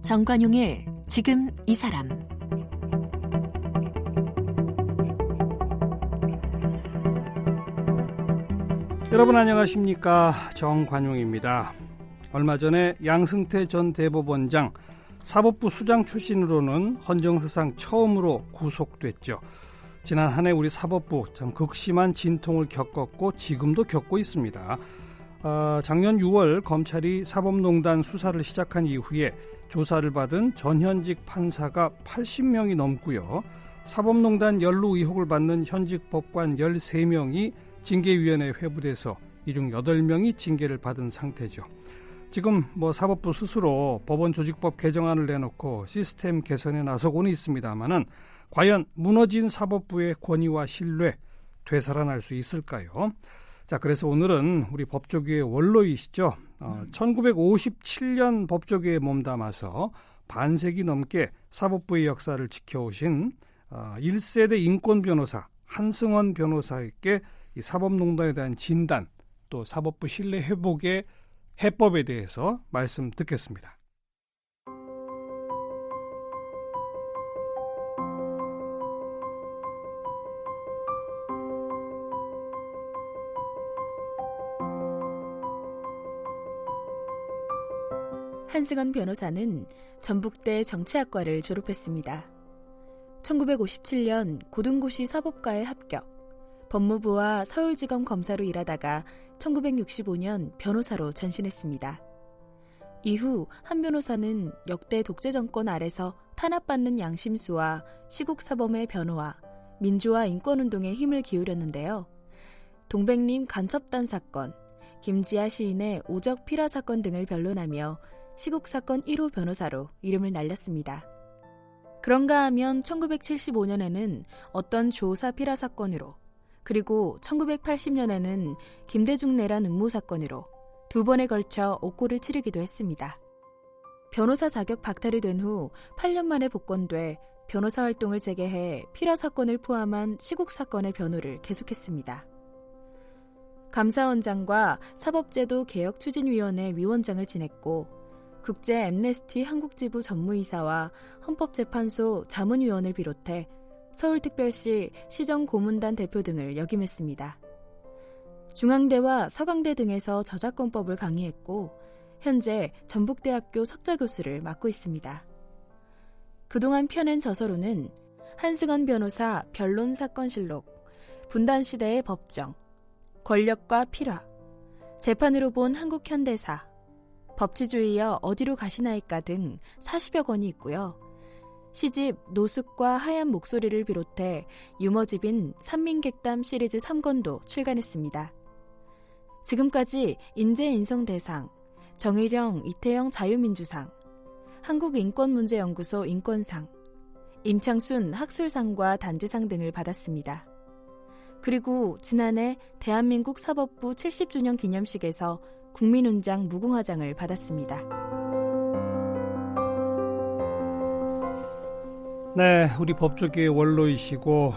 정관용의 지금 이 사람. 여러분 안녕하십니까? 정관용입니다. 얼마 전에 양승태 전 대법원장 사법부 수장 출신으로는 헌정사상 처음으로 구속됐죠. 지난 한 해 우리 사법부 참 극심한 진통을 겪었고 지금도 겪고 있습니다. 작년 6월 검찰이 사법농단 수사를 시작한 이후에 조사를 받은 전현직 판사가 80명이 넘고요. 사법농단 연루 의혹을 받는 현직 법관 13명이 징계위원회에 회부돼서 이 중 8명이 징계를 받은 상태죠. 지금 사법부 스스로 법원 조직법 개정안을 내놓고 시스템 개선에 나서고는 있습니다만은 과연 무너진 사법부의 권위와 신뢰 되살아날 수 있을까요? 자, 그래서 오늘은 우리 법조계의 원로이시죠. 1957년 법조계에 몸담아서 반세기 넘게 사법부의 역사를 지켜오신 1세대 인권 변호사 한승원 변호사에게 이 사법농단에 대한 진단 또 사법부 신뢰 회복의 해법에 대해서 말씀 듣겠습니다. 한승원 변호사는 전북대 정치학과를 졸업했습니다. 1957년 고등고시 사법과에 합격, 법무부와 서울지검 검사로 일하다가 1965년 변호사로 전신했습니다. 이후 한 변호사는 역대 독재 정권 아래서 탄압받는 양심수와 시국사범의 변호와 민주화 인권운동에 힘을 기울였는데요. 동백림 간첩단 사건, 김지아 시인의 오적 필화 사건 등을 변론하며 시국사건 1호 변호사로 이름을 날렸습니다. 그런가 하면 1975년에는 어떤 조사 필화 사건으로, 그리고 1980년에는 김대중 내란 음모 사건으로 두 번에 걸쳐 옥고를 치르기도 했습니다. 변호사 자격 박탈이 된 후 8년 만에 복권돼 변호사 활동을 재개해 필화 사건을 포함한 시국 사건의 변호를 계속했습니다. 감사원장과 사법제도 개혁추진위원회 위원장을 지냈고 국제 앰네스티 한국지부 전무이사와 헌법재판소 자문위원을 비롯해 서울특별시 시정고문단 대표 등을 역임했습니다. 중앙대와 서강대 등에서 저작권법을 강의했고 현재 전북대학교 석좌교수를 맡고 있습니다. 그동안 펴낸 저서로는 한승원 변호사 변론사건실록, 분단시대의 법정, 권력과 필화, 재판으로 본 한국 현대사, 법치주의여 어디로 가시나이까 등 40여 권이 있고요. 시집 노숙과 하얀 목소리를 비롯해 유머집인 산민객담 시리즈 3권도 출간했습니다. 지금까지 인재인성대상, 정의령 이태영 자유민주상, 한국인권문제연구소 인권상, 임창순 학술상과 단지상 등을 받았습니다. 그리고 지난해 대한민국 사법부 70주년 기념식에서 국민훈장 무궁화장을 받았습니다. 네, 우리 법조계의 원로이시고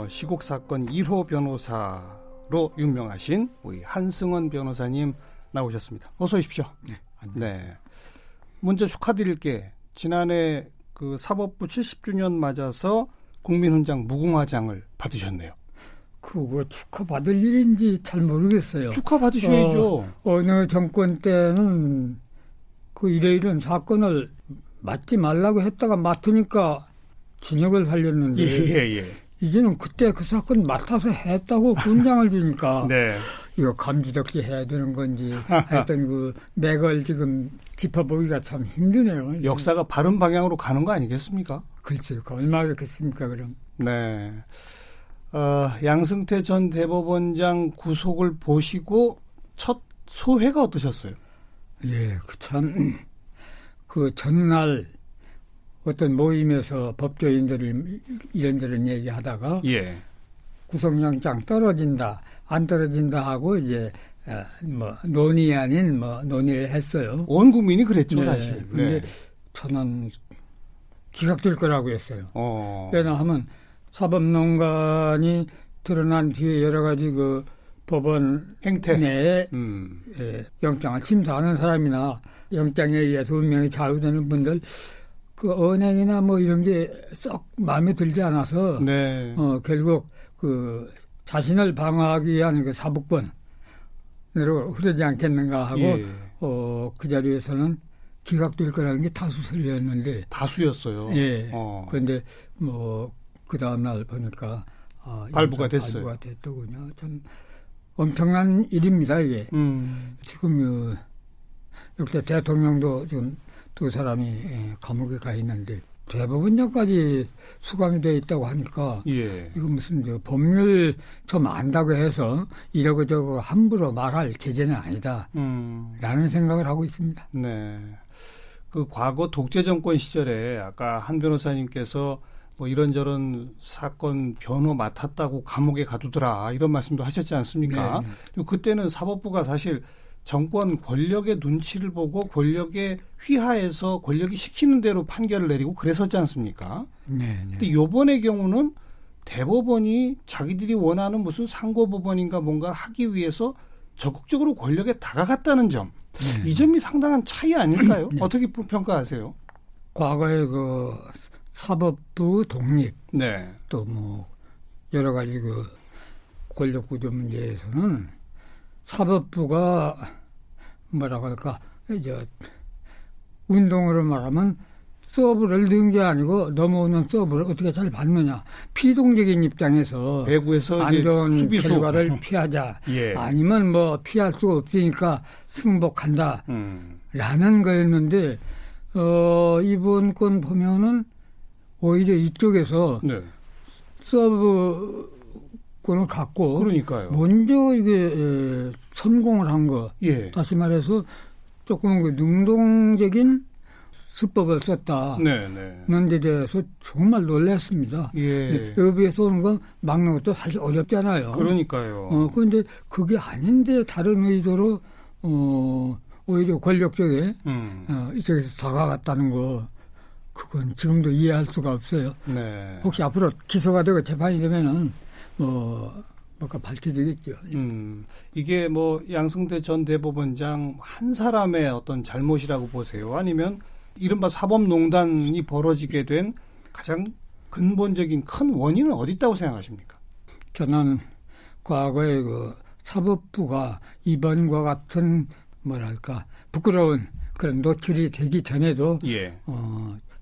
시국사건 1호 변호사로 유명하신 우리 한승원 변호사님 나오셨습니다. 어서 오십시오. 네. 먼저 축하드릴 게 지난해 그 사법부 70주년 맞아서 국민훈장 무궁화장을 받으셨네요. 그거 축하받을 일인지 잘 모르겠어요. 축하받으셔야죠. 어느 정권 때는 그 이런 사건을 맡지 말라고 했다가 맡으니까 징역을 살렸는데 예. 이제는 그때 그 사건 맡아서 했다고 훈장을 주니까 네. 이거 감지덕지 해야 되는 건지 하여튼 그 맥을 지금 짚어보기가 참 힘드네요. 역사가 바른 방향으로 가는 거 아니겠습니까? 글쎄요. 얼마나 그렇겠습니까 그럼. 네. 양승태 전 대법원장 구속을 보시고 첫 소회가 어떠셨어요? 예, 그 전날 어떤 모임에서 법조인들을 이런저런 얘기하다가 예. 구속영장 떨어진다, 안 떨어진다 하고 이제 논의 아닌 논의를 했어요. 온 국민이 그랬죠, 네, 사실. 근데 저는 기각될 거라고 했어요. 왜냐하면 사법농단이 드러난 뒤에 여러 가지 그 법원 행태. 내에 영장을 심사하는 사람이나 영장에 의해서 운명이 좌우되는 분들 그 언행이나 뭐 이런 게 썩 마음에 들지 않아서 네. 결국 그 자신을 방어하기 위한 그 사법권으로 흐르지 않겠는가 하고 예. 그 자리에서는 기각될 거라는 게 다수설이었는데 다수였어요. 예. 그런데 뭐 그 다음 날 보니까 발부가 됐어요. 발부가 됐더군요. 참 엄청난 일입니다 이게. 지금 역대 대통령도 지금 두 사람이 감옥에 가 있는데 대법원장까지 수감이 돼 있다고 하니까 예. 이거 무슨 법률 좀 안다고 해서 이러고 저러고 함부로 말할 계제는 아니다. 라는 생각을 하고 있습니다. 네. 그 과거 독재 정권 시절에 아까 한 변호사님께서 뭐 이런저런 사건 변호 맡았다고 감옥에 가두더라 이런 말씀도 하셨지 않습니까? 네. 그리고 그때는 사법부가 사실 정권 권력의 눈치를 보고 권력에 휘하해서 권력이 시키는 대로 판결을 내리고 그랬었지 않습니까? 네. 근데 요번의 경우는 대법원이 자기들이 원하는 무슨 상고법원인가 뭔가 하기 위해서 적극적으로 권력에 다가갔다는 점. 네. 이 점이 상당한 차이 아닐까요? 네. 어떻게 평가하세요? 과거에 그 사법부 독립 네. 또 뭐 여러 가지 그 권력 구조 문제에서는 사법부가 뭐라고 할까 이제 운동으로 말하면 서브를 넣은 게 아니고 넘어오는 서브를 어떻게 잘 받느냐 피동적인 입장에서 배구에서 안 좋은 수비수 결과를 피하자 예. 아니면 뭐 피할 수가 없으니까 승복한다 라는 거였는데 이번 건 보면은 오히려 이쪽에서 네. 서브권을 갖고 그러니까요. 먼저 이게 성공을 한 거. 예. 다시 말해서 조금 그 능동적인 수법을 썼다. 네, 네. 는 데 대해서 정말 놀랐습니다. 예. 여기에서 오는 건 막는 것도 사실 어렵잖아요. 그러니까요. 그런데 그게 아닌데 다른 의도로 오히려 권력 쪽에 이쪽에서 다가갔다는 거. 그건 지금도 이해할 수가 없어요. 네. 혹시 앞으로 기소가 되고 재판이 되면은 뭔가 밝혀지겠죠. 이게 뭐 양승태 전 대법원장 한 사람의 어떤 잘못이라고 보세요? 아니면 이른바 사법농단이 벌어지게 된 가장 근본적인 큰 원인은 어디 있다고 생각하십니까? 저는 과거에 그 사법부가 이번과 같은 뭐랄까 부끄러운 그런 노출이 되기 전에도 예.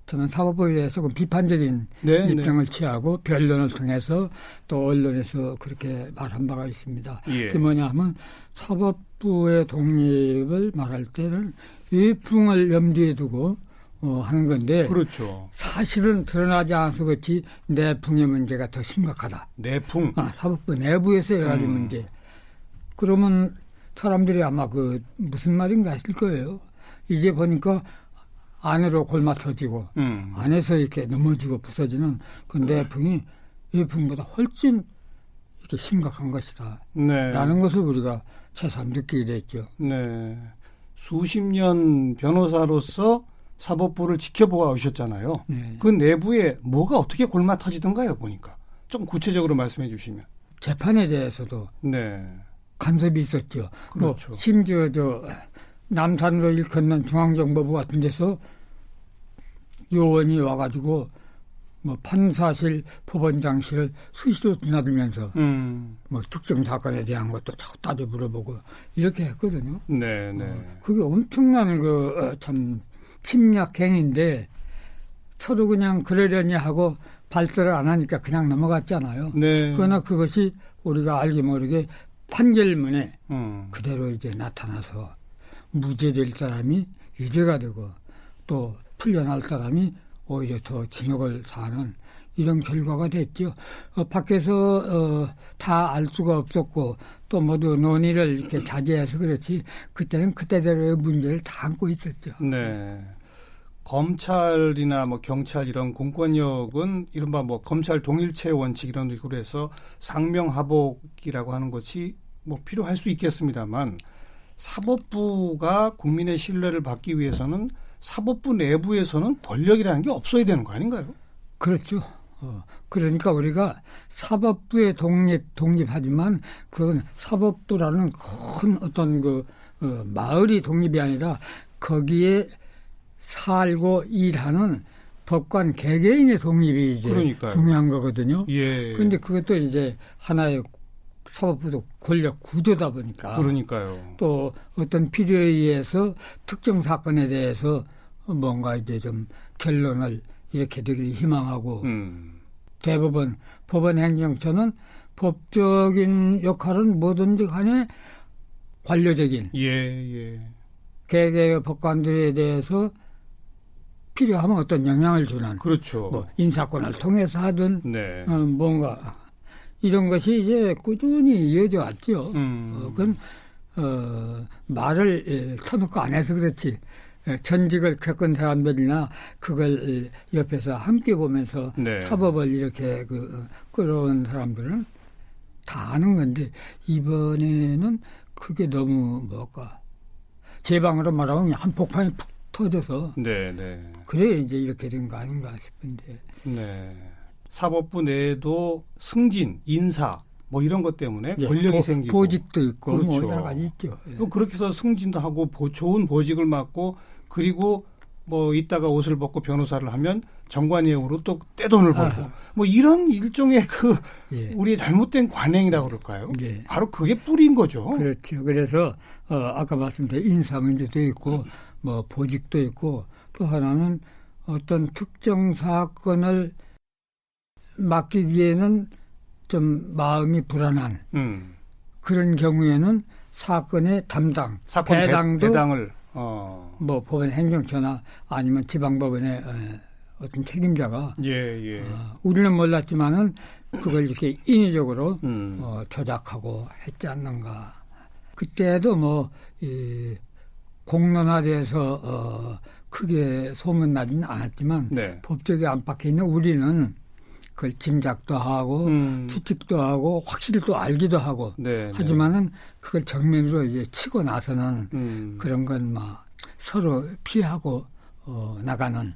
저는 사법부에 대해서 비판적인 네, 입장을 취하고 변론을 통해서 또 언론에서 그렇게 말한 바가 있습니다. 예. 그게 뭐냐 하면 사법부의 독립을 말할 때는 위풍을 염두에 두고 하는 건데 그렇죠. 사실은 드러나지 않아서 그렇지 내풍의 문제가 더 심각하다. 내풍. 사법부 내부에서 여러 가지 문제. 그러면 사람들이 아마 그 무슨 말인가 했을 거예요. 이제 보니까 안으로 골마 터지고 안에서 이렇게 넘어지고 부서지는 그 내풍이 외풍보다 훨씬 이렇게 심각한 것이다. 네. 라는 것을 우리가 새삼 느끼게 됐죠. 네. 수십 년 변호사로서 사법부를 지켜보아 오셨잖아요. 네. 그 내부에 뭐가 어떻게 골마 터지던가요, 보니까. 좀 구체적으로 말씀해 주시면. 재판에 대해서도 네. 간섭이 있었죠. 그렇죠. 뭐 심지어 남산으로 일컫는 중앙정보부 같은 데서 요원이 와가지고 뭐 판사실, 법원장실을 수시로 드나들면서 뭐 특정 사건에 대한 것도 자꾸 따져 물어보고 이렇게 했거든요. 네, 네. 그게 엄청난 참 침략 행위인데 서로 그냥 그러려니 하고 발설을 안 하니까 그냥 넘어갔잖아요. 네. 그러나 그것이 우리가 알게 모르게 판결문에 그대로 이제 나타나서 무죄될 사람이 유죄가 되고 또 풀려날 사람이 오히려 더 징역을 사는 이런 결과가 됐죠. 밖에서 다 알 수가 없었고 또 모두 논의를 이렇게 자제해서 그렇지 그때는 그때대로의 문제를 다 안고 있었죠. 네. 검찰이나 뭐 경찰 이런 공권력은 이른바 뭐 검찰 동일체 원칙 이런 식으로 해서 상명하복이라고 하는 것이 뭐 필요할 수 있겠습니다만 사법부가 국민의 신뢰를 받기 위해서는 사법부 내부에서는 권력이라는 게 없어야 되는 거 아닌가요? 그렇죠. 그러니까 우리가 사법부의 독립하지만 그건 사법부라는 큰 어떤 마을이 독립이 아니라 거기에 살고 일하는 법관 개개인의 독립이 이제 그러니까요. 중요한 거거든요. 예. 그런데 그것도 이제 하나의 사법부도 권력 구조다 보니까 그러니까요. 또 어떤 필요에 의해서 특정 사건에 대해서 뭔가 이제 좀 결론을 이렇게 되길 희망하고 대법원, 법원행정처는 법적인 역할은 뭐든지 간에 관료적인 예. 개개의 법관들에 대해서 필요하면 어떤 영향을 주는 그렇죠. 뭐 인사권을 통해서 하든 네. 뭔가 이런 것이 이제 꾸준히 이어져 왔죠. 그건 말을 터놓고 안 해서 그렇지. 전직을 겪은 사람들이나 그걸 옆에서 함께 보면서 네. 사법을 이렇게 끌어온 사람들은 다 아는 건데 이번에는 그게 너무 뭐랄까 제 방으로 말하면 한폭탄이 푹 터져서 네. 그래 이제 이렇게 된 거 아닌가 싶은데. 네. 사법부 내에도 승진, 인사 뭐 이런 것 때문에 예, 권력이 생기고 보직도 있고 그렇죠. 뭐 여러 가지 있죠. 예. 또 그렇게 해서 승진도 하고 좋은 보직을 맡고 그리고 뭐 이따가 옷을 벗고 변호사를 하면 정관예우로 또 떼돈을 벌고 뭐 이런 일종의 예. 우리의 잘못된 관행이라고 그럴까요? 예. 바로 그게 뿌리인 거죠. 그렇죠. 그래서 아까 말씀드린 인사 문제도 있고 뭐 보직도 있고 또 하나는 어떤 특정 사건을 맡기기에는 좀 마음이 불안한 그런 경우에는 사건의 담당, 사건 배당을 뭐 법원 행정처나 아니면 지방법원의 어떤 책임자가 우리는 몰랐지만은 그걸 이렇게 인위적으로 조작하고 했지 않는가. 그때도 뭐 공론화돼서 크게 소문나지는 않았지만 네. 법적인 안팎에 있는 우리는 그걸 짐작도 하고 추측도 하고 확실히 또 알기도 하고 하지만은 그걸 정면으로 이제 치고 나서는 그런 건 막 서로 피하고 나가는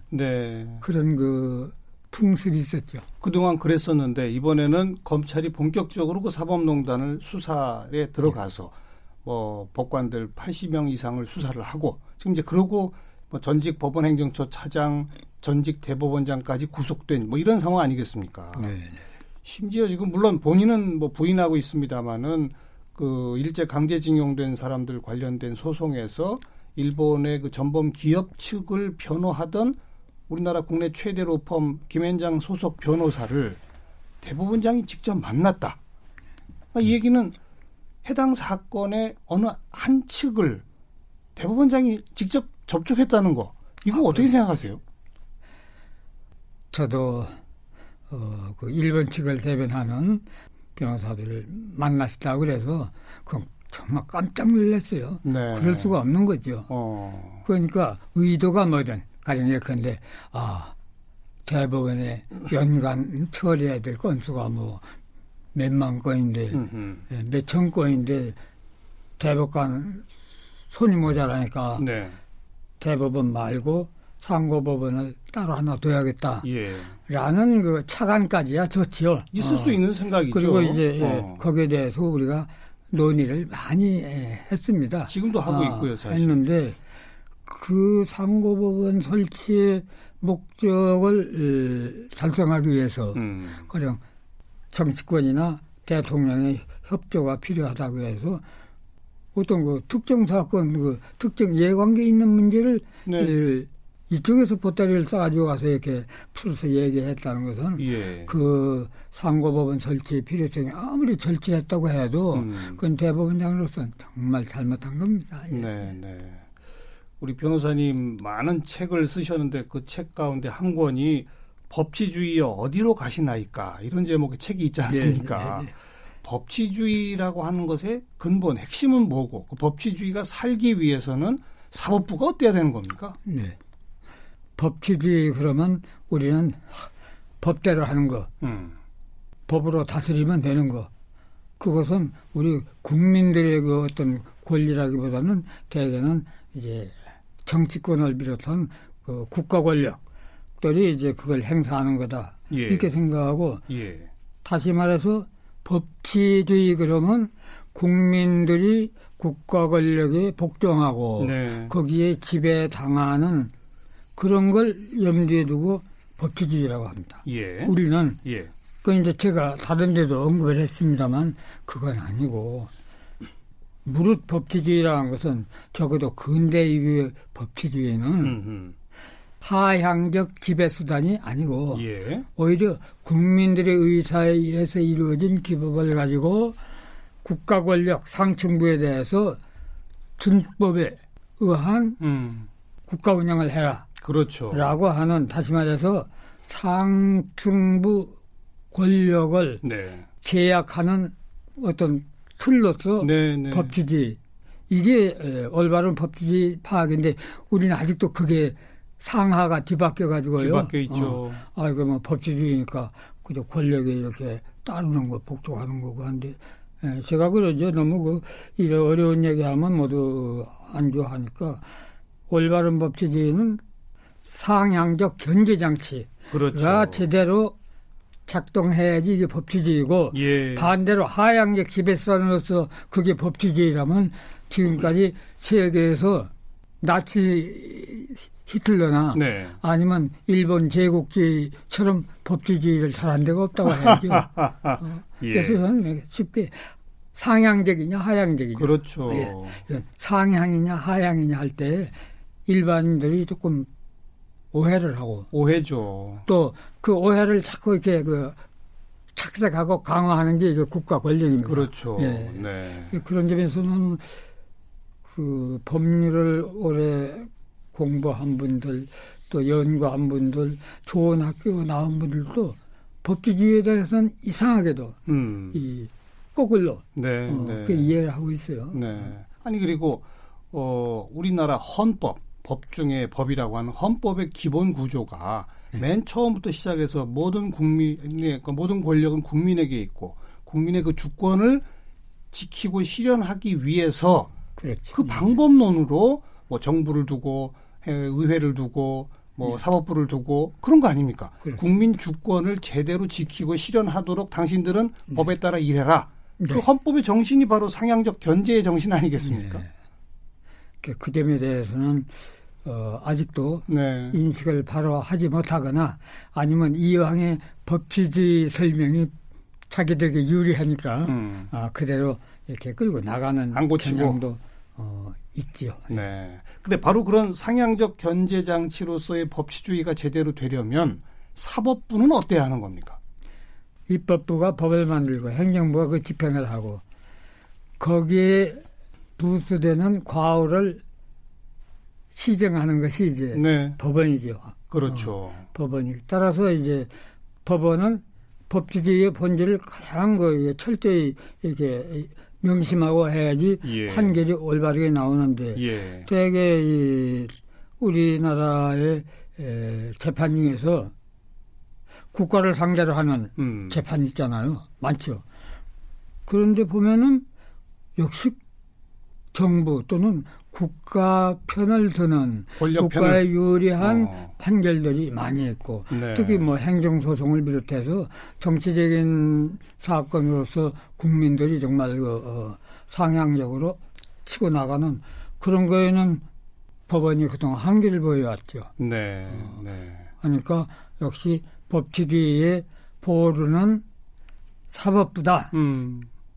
그런 풍습이 있었죠. 그동안 그랬었는데 이번에는 검찰이 본격적으로 그 사법농단을 수사에 들어가서 뭐 법관들 80명 이상을 수사를 하고 지금 이제 그러고 뭐 전직 법원행정처 차장, 전직 대법원장까지 구속된 뭐 이런 상황 아니겠습니까? 네. 심지어 지금 물론 본인은 뭐 부인하고 있습니다만은 그 일제 강제징용된 사람들 관련된 소송에서 일본의 그 전범 기업 측을 변호하던 우리나라 국내 최대 로펌 김앤장 소속 변호사를 대법원장이 직접 만났다. 이 얘기는 해당 사건의 어느 한 측을 대법원장이 직접 접촉했다는 거. 이거 어떻게 생각하세요? 저도 그 일본 측을 대변하는 변호사들을 만났다고 그래서 그건 정말 깜짝 놀랐어요. 네. 그럴 수가 없는 거죠. 그러니까 의도가 뭐든 가령 예컨대 대법원에 연간 처리해야 될 건수가 뭐 몇만 건인데 몇천 건인데 대법관 손이 모자라니까 대법원 말고 상고법원을 따로 하나 둬야겠다. 라는 그 차관까지야 좋지요. 있을 수 있는 생각이죠. 그리고 이제 거기에 대해서 우리가 논의를 많이 했습니다. 지금도 하고 있고요, 사실. 했는데 그 상고법원 설치의 목적을 달성하기 위해서 가령 정치권이나 대통령의 협조가 필요하다고 해서 어떤 그 특정 사건, 그 특정 이해관계 있는 문제를 이쪽에서 보따리를 싸가지고 가서 이렇게 풀어서 얘기했다는 것은 그 상고법원 설치의 필요성이 아무리 절실했다고 해도 그건 대법원장으로서는 정말 잘못한 겁니다. 우리 변호사님 많은 책을 쓰셨는데 그 책 가운데 한 권이 법치주의여 어디로 가시나이까 이런 제목의 책이 있지 않습니까? 법치주의라고 하는 것의 근본 핵심은 뭐고 그 법치주의가 살기 위해서는 사법부가 어때야 되는 겁니까? 법치주의 그러면 우리는 법대로 하는 거, 법으로 다스리면 되는 거. 그것은 우리 국민들의 그 어떤 권리라기보다는 대개는 이제 정치권을 비롯한 그 국가 권력, 귀족들이 이제 그걸 행사하는 거다. 예. 이렇게 생각하고 예. 다시 말해서 법치주의 그러면 국민들이 국가 권력에 복종하고 네. 거기에 지배당하는 그런 걸 염두에 두고 법치주의라고 합니다. 예. 우리는 예. 그 이제 제가 다른 데도 언급을 했습니다만 그건 아니고 무릇 법치주의라는 것은 적어도 근대 이후의 법치주의는 음흠. 파향적 지배수단이 아니고 예. 오히려 국민들의 의사에 의해서 이루어진 기법을 가지고 국가 권력 상층부에 대해서 준법에 의한 국가 운영을 해라. 그렇죠. 라고 하는, 다시 말해서 상층부 권력을 네. 제약하는 어떤 틀로서 네, 네. 법치주의. 이게 올바른 법치주의 파악인데 우리는 아직도 그게 상하가 뒤바뀌어 가지고요. 뒤바뀌어 있죠. 이거 뭐 법치주의니까 그저 권력에 이렇게 따르는 거 복종하는 거고 한데 제가 그러죠. 너무 이래 어려운 얘기하면 모두 안 좋아하니까 올바른 법치주의는 상향적 견제 장치가 그렇죠. 제대로 작동해야지 이게 법치주의고 예. 반대로 하향적 지배선으로서 그게 법치주의라면 지금까지 세계에서 나치 히틀러나 네. 아니면 일본 제국주의처럼 법치주의를 잘한 데가 없다고 해야죠. 예. 그래서 저는 쉽게 상향적이냐 하향적이냐. 그렇죠. 예. 상향이냐 하향이냐 할 때 일반인들이 조금 오해를 하고 오해죠. 또 그 오해를 자꾸 이렇게 착색하고 강화하는 게 이게 국가 권력입니다. 그렇죠. 예. 네. 그런 점에서는 그 법률을 오래 공부한 분들 또 연구한 분들 좋은 학교 나온 분들도 법치주의에 대해서는 이상하게도 이 거꾸로 네, 네. 그 이해를 하고 있어요. 네. 아니 그리고 우리나라 헌법 법 중에 법이라고 하는 헌법의 기본 구조가 맨 처음부터 시작해서 모든 모든 권력은 국민에게 있고 국민의 그 주권을 지키고 실현하기 위해서 그렇죠. 그 방법론으로 뭐 정부를 두고 의회를 두고 뭐 사법부를 두고 그런 거 아닙니까? 그렇습니다. 국민 주권을 제대로 지키고 실현하도록 당신들은 법에 따라 일해라. 그 헌법의 정신이 바로 상향적 견제의 정신 아니겠습니까? 그 점에 대해서는 아직도 네. 인식을 바로 하지 못하거나 아니면 이왕의 법치주의 설명이 자기들에게 유리하니까 그대로 이렇게 끌고 나가는 안 고치고. 경향도 있지요. 네. 근데 바로 그런 상향적 견제 장치로서의 법치주의가 제대로 되려면 사법부는 어때야 하는 겁니까? 입법부가 법을 만들고 행정부가 그 집행을 하고 거기에 부수되는 과오를 시정하는 것이 이제 네. 법원이죠. 그렇죠. 법원이 따라서 이제 법원은 법치주의의 본질을 가장 철저히 이렇게 명심하고 해야지 예. 판결이 올바르게 나오는데 예. 되게 우리나라의 재판 중에서 국가를 상대로 하는 재판 있잖아요. 많죠. 그런데 보면은 역시 정부 또는 국가 편을 드는 권력 국가에 편을. 유리한 판결들이 많이 있고 네. 특히 뭐 행정소송을 비롯해서 정치적인 사건으로서 국민들이 정말 상향적으로 치고 나가는 그런 거에는 법원이 그동안 한계를 보여왔죠. 네. 네. 그러니까 역시 법치주의의 보루는 사법부다.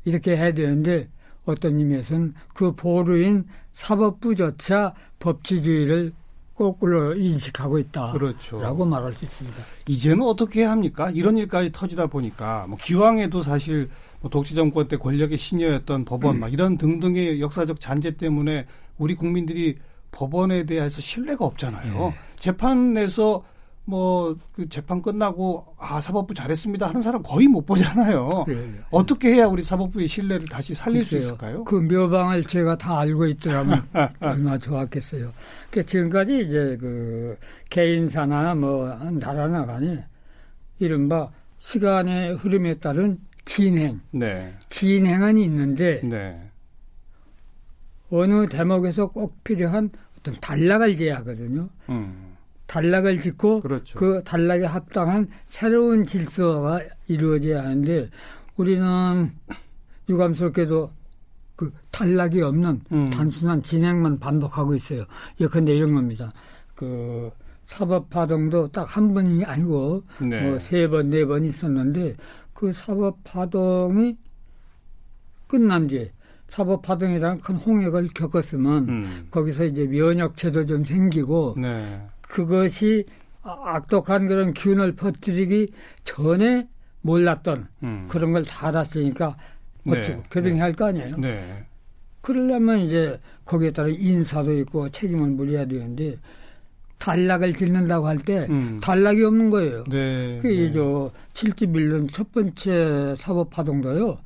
이렇게 해야 되는데 어떤 의미에서는 그 보루인 사법부조차 법치주의를 거꾸로 인식하고 있다. 그렇죠. 라고 말할 수 있습니다. 이제는 어떻게 해야 합니까? 이런 일까지 터지다 보니까 뭐 기왕에도 사실 뭐 독재 정권 때 권력의 신여였던 법원 막 이런 등등의 역사적 잔재 때문에 우리 국민들이 법원에 대해서 신뢰가 없잖아요. 재판에서 뭐 그 재판 끝나고 사법부 잘했습니다 하는 사람 거의 못 보잖아요. 그래요. 어떻게 해야 우리 사법부의 신뢰를 다시 살릴 수 있을까요? 그 묘방을 제가 다 알고 있더라면 얼마나 좋았겠어요. 그러니까 지금까지 이제 그 개인사나 뭐 나라나 간에 이른바 시간의 흐름에 따른 진행. 네. 진행은 있는데 네. 어느 대목에서 꼭 필요한 어떤 단락을 제하거든요. 단락을 짓고 그렇죠. 그 단락에 합당한 새로운 질서가 이루어져야 하는데 우리는 유감스럽게도 그 단락이 없는 단순한 진행만 반복하고 있어요. 예컨대 이런 겁니다. 그 사법파동도 딱 한 번이 아니고 네. 뭐 3번, 4번 있었는데 그 사법파동이 끝난 뒤에 사법파동이라는 큰 홍역을 겪었으면 거기서 이제 면역체도 좀 생기고 네. 그것이 악독한 그런 기운을 퍼뜨리기 전에 몰랐던 그런 걸 다 알았으니까 어쩌고 네. 교정해야 할 거 아니에요. 네. 그러려면 이제 거기에 따라 인사도 있고 책임을 물어야 되는데 단락을 짓는다고 할 때 단락이 없는 거예요. 네. 그게 저 7집 1년 첫 번째 사법파동도요.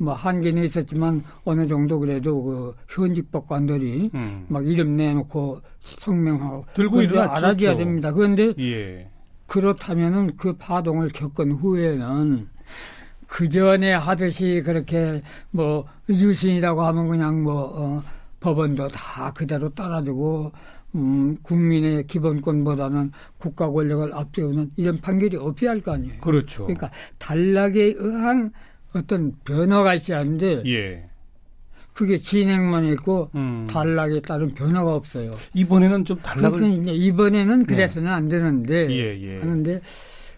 뭐 한계는 있었지만 어느 정도 그래도 그 현직 법관들이 막 이름 내놓고 성명하고 들고 일어났죠. 알아줘야 됩니다. 그런데 예. 그렇다면은 그 파동을 겪은 후에는 그 전에 하듯이 그렇게 뭐 유신이라고 하면 그냥 법원도 다 그대로 따라주고 국민의 기본권보다는 국가 권력을 앞세우는 이런 판결이 없어야 할 거 아니에요. 그렇죠. 그러니까 단락에 의한 어떤 변화가 있어야 하는데 예. 그게 진행만 있고 단락에 따른 변화가 없어요. 이번에는 좀 단락을 그러니까 이번에는 그래서는 안 되는데 예. 하는데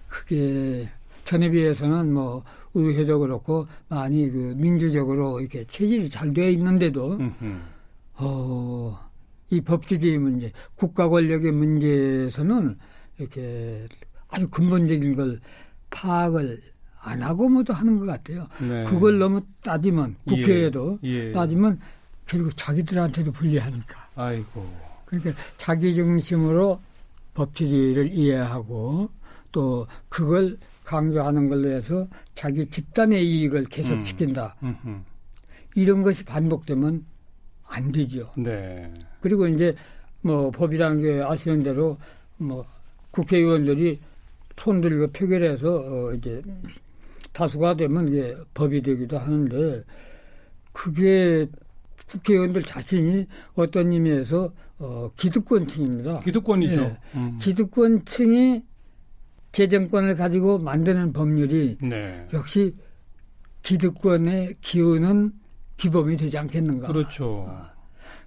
그게 전에 비해서는 뭐 의회도 그렇고 많이 그 민주적으로 이렇게 체질이 잘 되어 있는데도 이 법치주의 문제, 국가 권력의 문제에서는 이렇게 아주 근본적인 걸 파악을 안 하고 뭐도 하는 것 같아요. 네. 그걸 너무 따지면 국회에도 예. 따지면 결국 자기들한테도 불리하니까. 아이고. 그러니까 자기 중심으로 법치주의를 이해하고 또 그걸 강조하는 걸로 해서 자기 집단의 이익을 계속 지킨다. 이런 것이 반복되면 안 되죠. 네. 그리고 이제 뭐 법이라는 게 아시는 대로 뭐 국회의원들이 손 들고 표결해서 이제 다수가 되면 이게 법이 되기도 하는데 그게 국회의원들 자신이 어떤 의미에서 기득권층입니다. 기득권이죠. 예. 기득권층이 재정권을 가지고 만드는 법률이 네. 역시 기득권의 기운은 기범이 되지 않겠는가. 그렇죠.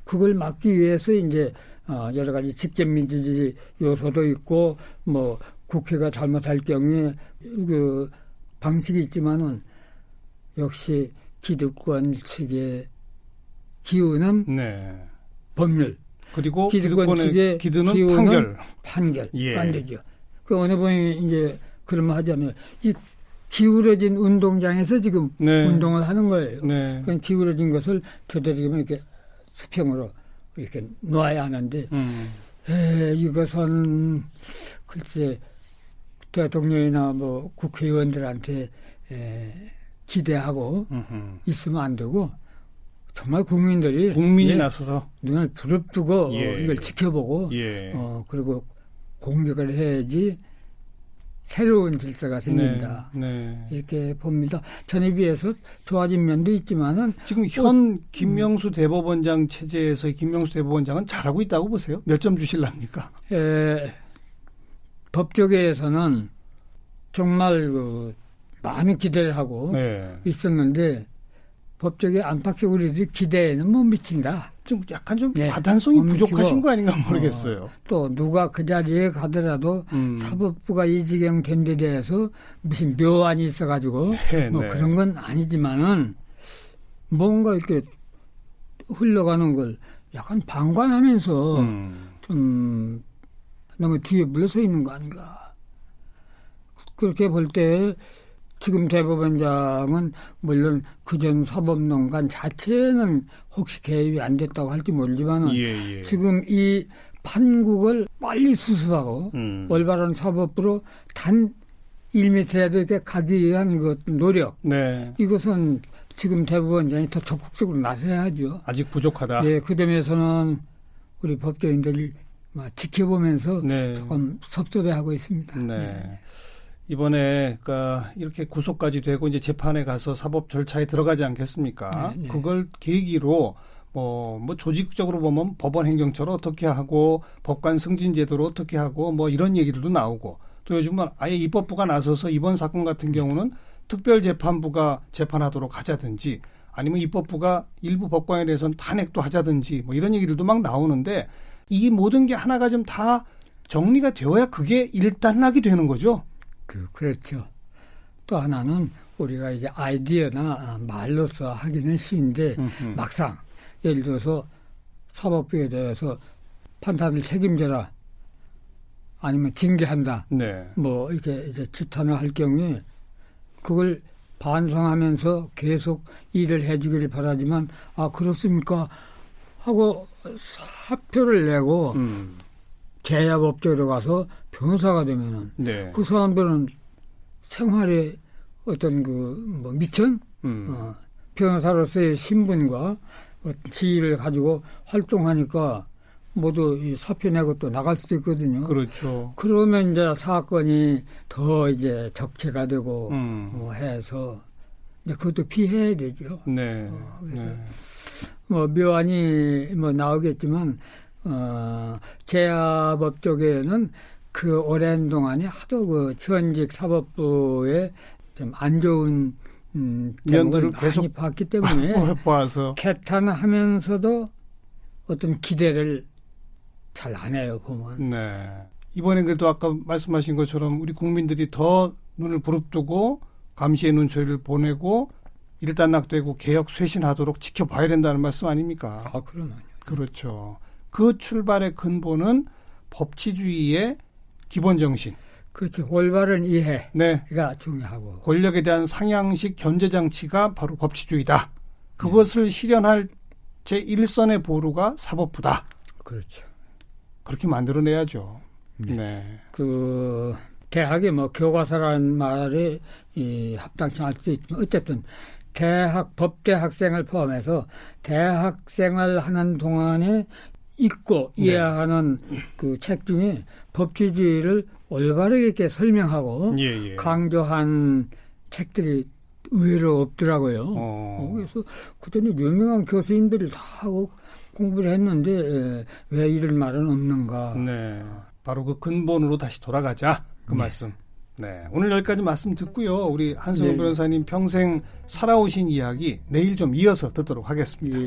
그걸 막기 위해서 이제 여러 가지 직접민주주의 요소도 있고 뭐 국회가 잘못할 경우에 그 방식이 있지만은 역시 기득권 측의 기운은 네. 법률. 그리고 기득권 기득권의 측의 기드는 기운은 판결. 예. 안 되죠. 그 어느 분이 이제 그런 말 하잖아요. 이 기울어진 운동장에서 지금 네. 운동을 하는 거예요. 네. 그 기울어진 것을 되도록이면 이렇게 수평으로 이렇게 놓아야 하는데 이것은 글쎄 대통령이나 뭐 국회의원들한테 기대하고 있으면 안 되고 정말 국민이 나서서 눈을 부릅뜨고 예. 이걸 지켜보고 예. 그리고 공격을 해야지 새로운 질서가 생긴다. 네. 이렇게 봅니다. 전에 비해서 좋아진 면도 있지만은 지금 현 김명수 대법원장 체제에서의 김명수 대법원장은 잘하고 있다고 보세요? 몇 점 주실랍니까? 법조계에서는 정말 많은 기대를 하고 네. 있었는데 법조계 안팎의 우리들이 기대에는 못 미친다. 좀 약간 좀 네. 과단성이 미치고, 부족하신 거 아닌가 모르겠어요. 또 누가 그 자리에 가더라도 사법부가 이 지경 된 데 대해서 무슨 묘안이 있어가지고 네, 뭐 네. 그런 건 아니지만은 뭔가 이렇게 흘러가는 걸 약간 방관하면서 좀 너무 뒤에 물러서 있는 거 아닌가. 그렇게 볼 때 지금 대법원장은 물론 그전 사법농단 자체는 혹시 개입이 안 됐다고 할지 모르지만 예. 지금 이 판국을 빨리 수습하고 올바른 사법부로 단 1m라도 이렇게 가기 위한 노력. 네. 이것은 지금 대법원장이 더 적극적으로 나서야죠. 아직 부족하다. 예, 그 점에서는 우리 법조인들이 지켜보면서 네. 조금 섭섭해하고 있습니다. 네. 이번에 그러니까 이렇게 구속까지 되고 이제 재판에 가서 사법 절차에 들어가지 않겠습니까? 네. 그걸 계기로 뭐 조직적으로 보면 법원 행정처를 어떻게 하고 법관 승진 제도를 어떻게 하고 뭐 이런 얘기들도 나오고 또 요즘은 아예 입법부가 나서서 이번 사건 같은 경우는 특별재판부가 재판하도록 하자든지 아니면 입법부가 일부 법관에 대해서는 탄핵도 하자든지 뭐 이런 얘기들도 막 나오는데 이 모든 게 하나가 좀 다 정리가 되어야 그게 일단락이 되는 거죠. 그렇죠. 또 하나는 우리가 이제 아이디어나 말로서 하기는 쉬운데 막상 예를 들어서 사법부에 대해서 판단을 책임져라 아니면 징계한다. 네. 뭐 이렇게 이제 지탄을 할 경우에 그걸 반성하면서 계속 일을 해주기를 바라지만 그렇습니까 하고 사표를 내고 제야법적으로 가서 변호사가 되면은 네. 그 사람들은 생활에 어떤 뭐 미천 변호사로서의 신분과 지위를 가지고 활동하니까 모두 이 사표 내고 또 나갈 수도 있거든요. 그렇죠. 그러면 이제 사건이 더 이제 적체가 되고 뭐 해서 이제 그것도 피해야 되죠. 네. 그래서 네. 뭐 묘안이 뭐 나오겠지만 제야법 쪽에는 그 오랜 동안에 하도 그 현직 사법부에 좀 안 좋은 면들을 대목을 계속 많이 봤기 때문에 봐서 개탄하면서도 어떤 기대를 잘 안 해요 보면. 네. 이번엔 그래도 아까 말씀하신 것처럼 우리 국민들이 더 눈을 부릅뜨고 감시의 눈초리를 보내고 일단락되고 개혁 쇄신하도록 지켜봐야 된다는 말씀 아닙니까? 그러면. 그렇죠. 그 출발의 근본은 법치주의의 기본 정신. 그렇죠. 올바른 이해가 네. 중요하고. 권력에 대한 상향식 견제 장치가 바로 법치주의다. 그것을 실현할 제1선의 보루가 사법부다. 그렇죠. 그렇게 만들어내야죠. 네. 그 대학의 뭐 교과서라는 말이 합당치 않을 수 있지만 어쨌든 법대 학생을 포함해서 대학생을 하는 동안에 읽고 이해하는 그 책 중에 법치주의를 올바르게 이렇게 설명하고 강조한 책들이 의외로 없더라고요. 그래서 그전에 유명한 교수님들이 다 하고 공부를 했는데 왜 이런 말은 없는가. 네. 바로 그 근본으로 다시 돌아가자. 그 말씀. 네. 오늘 여기까지 말씀 듣고요. 우리 한성훈 변호사님 평생 살아오신 이야기 내일 좀 이어서 듣도록 하겠습니다.